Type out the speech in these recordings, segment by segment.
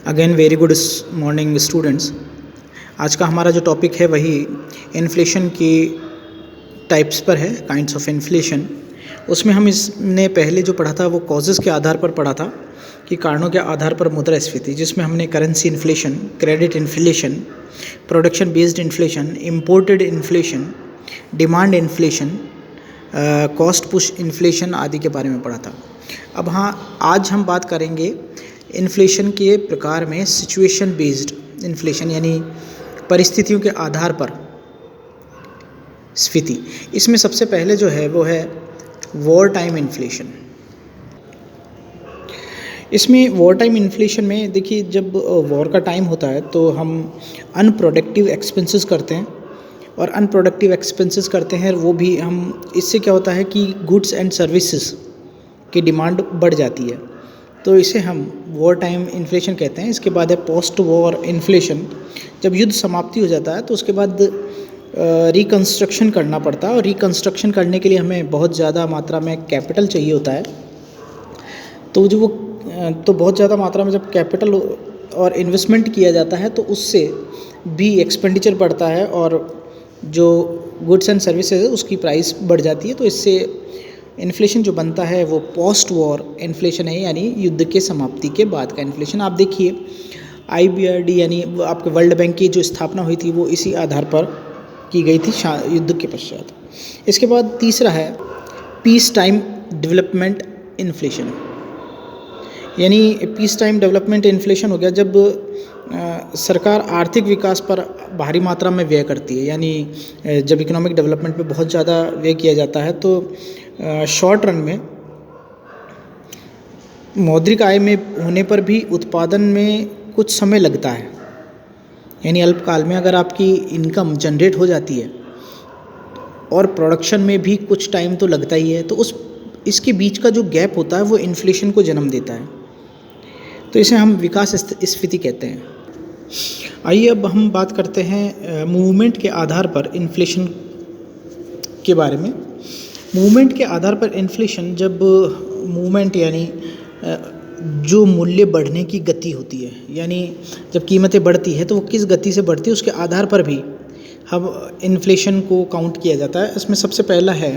Again very good morning students. आज का हमारा जो टॉपिक है वही इन्फ्लेशन की टाइप्स पर है, काइंड्स ऑफ इन्फ्लेशन। उसमें हम इसने पहले जो पढ़ा था वो कॉजेज़ के आधार पर पढ़ा था कि कारणों के आधार पर मुद्रास्फीति, जिसमें हमने currency inflation, credit inflation, production based inflation, imported inflation, demand inflation, cost push inflation आदि के बारे में पढ़ा था। अब हाँ, आज हम बात करेंगे इन्फ्लेशन के प्रकार में सिचुएशन बेस्ड इन्फ्लेशन, यानी परिस्थितियों के आधार पर स्फीति। इसमें सबसे पहले जो है वो है वॉर टाइम इन्फ्लेशन। इसमें वॉर टाइम इन्फ्लेशन में देखिए, जब वॉर का टाइम होता है तो हम अनप्रोडक्टिव एक्सपेंसेस करते हैं, और अनप्रोडक्टिव एक्सपेंसेस करते हैं वो भी हम, इससे क्या होता है कि गुड्स एंड सर्विसेज की डिमांड बढ़ जाती है, तो इसे हम वॉर टाइम इन्फ्लेशन कहते हैं। इसके बाद है पोस्ट वॉर इन्फ्लेशन। जब युद्ध समाप्ति हो जाता है तो उसके बाद रिकंस्ट्रक्शन करना पड़ता है, और रिकंस्ट्रक्शन करने के लिए हमें बहुत ज़्यादा मात्रा में कैपिटल चाहिए होता है। तो बहुत ज़्यादा मात्रा में जब कैपिटल और इन्वेस्टमेंट किया जाता है तो उससे भी एक्सपेंडिचर बढ़ता है, और जो गुड्स एंड सर्विसेज है उसकी प्राइस बढ़ जाती है। तो इससे इन्फ्लेशन जो बनता है वो पोस्ट वॉर इन्फ्लेशन है, यानी युद्ध के समाप्ति के बाद का इन्फ्लेशन। आप देखिए IBRD यानी आपके वर्ल्ड बैंक की जो स्थापना हुई थी वो इसी आधार पर की गई थी युद्ध के पश्चात। इसके बाद तीसरा है पीस टाइम डेवलपमेंट इन्फ्लेशन, यानी पीस टाइम डेवलपमेंट इन्फ्लेशन हो गया जब सरकार आर्थिक विकास पर भारी मात्रा में व्यय करती है, यानी जब इकोनॉमिक डेवलपमेंट पे बहुत ज़्यादा व्यय किया जाता है तो शॉर्ट रन में मौद्रिक आय में होने पर भी उत्पादन में कुछ समय लगता है, यानी अल्पकाल में अगर आपकी इनकम जनरेट हो जाती है और प्रोडक्शन में भी कुछ टाइम तो लगता ही है, तो इसके बीच का जो गैप होता है वो इन्फ्लेशन को जन्म देता है। तो इसे हम विकास स्फीति कहते हैं। आइए अब हम बात करते हैं मूवमेंट के आधार पर इन्फ्लेशन के बारे में। मूवमेंट के आधार पर इन्फ्लेशन, जब मूवमेंट यानी जो मूल्य बढ़ने की गति होती है, यानी जब कीमतें बढ़ती है तो वो किस गति से बढ़ती है उसके आधार पर भी हम इन्फ्लेशन को काउंट किया जाता है। इसमें सबसे पहला है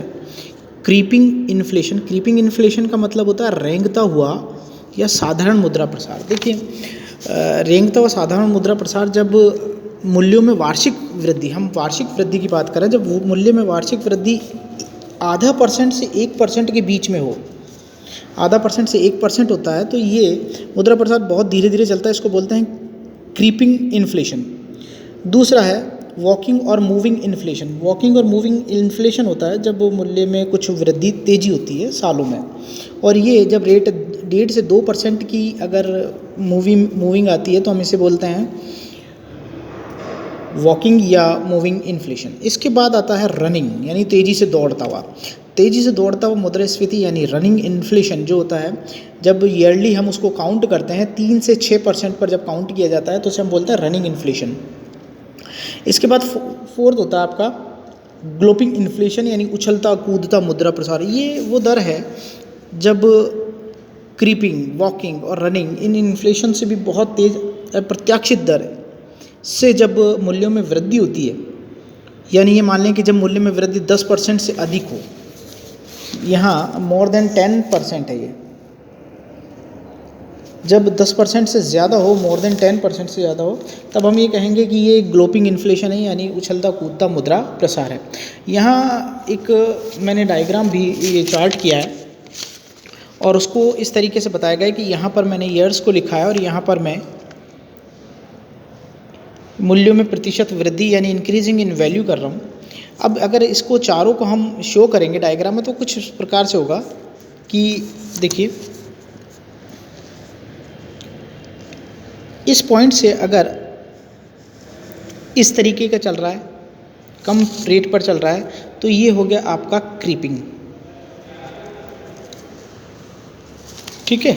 क्रीपिंग इन्फ्लेशन। क्रीपिंग इन्फ्लेशन का मतलब होता है रेंगता हुआ या साधारण मुद्रा प्रसार। देखिए, रेंगता हुआ साधारण मुद्रा प्रसार, जब मूल्यों में वार्षिक वृद्धि, हम वार्षिक वृद्धि की बात करें, जब वो मूल्य में वार्षिक वृद्धि 0.5% से 1% के बीच में हो, 0.5% से 1% होता है, तो ये मुद्रा प्रसार बहुत धीरे धीरे चलता है, इसको बोलते हैं क्रीपिंग इन्फ्लेशन। दूसरा है वॉकिंग और मूविंग इन्फ्लेशन। वॉकिंग और मूविंग इन्फ्लेशन होता है जब मूल्य में कुछ वृद्धि तेजी होती है सालों में, और ये जब रेट 1.5 से 2% की अगर मूविंग आती है तो हम इसे बोलते हैं वॉकिंग या मूविंग इन्फ्लेशन। इसके बाद आता है रनिंग, यानी तेज़ी से दौड़ता हुआ मुद्रास्फीति, यानी रनिंग इन्फ्लेशन जो होता है जब ईयरली हम उसको काउंट करते हैं 3 से 6% पर जब काउंट किया जाता है तो उसे हम बोलते हैं रनिंग इन्फ्लेशन। इसके बाद फोर्थ होता है आपका ग्लोपिंग इन्फ्लेशन, यानी उछलता कूदता मुद्रा प्रसार। ये वो दर है जब क्रीपिंग, वॉकिंग और रनिंग इन इन्फ्लेशन से भी बहुत तेज प्रत्याशित दर से जब मूल्यों में वृद्धि होती है, यानी ये मान लें कि जब मूल्य में वृद्धि 10% से अधिक हो, यहाँ मोर देन 10% है, ये जब 10% से ज़्यादा हो, मोर देन 10% से ज़्यादा हो, तब हम ये कहेंगे कि ये ग्लोपिंग इन्फ्लेशन है, यानी उछलता कूदता मुद्रा प्रसार है। यहाँ एक मैंने डायग्राम भी ये चार्ट किया है और उसको इस तरीके से बताया गया है कि यहाँ पर मैंने ईयर्स को लिखा है और यहाँ पर मैं मूल्यों में प्रतिशत वृद्धि यानी इंक्रीजिंग इन वैल्यू कर रहा हूँ। अब अगर इसको चारों को हम शो करेंगे डायग्राम में तो कुछ इस प्रकार से होगा कि देखिए, इस पॉइंट से अगर इस तरीके का चल रहा है, कम रेट पर चल रहा है, तो ये हो गया आपका क्रीपिंग, ठीक है।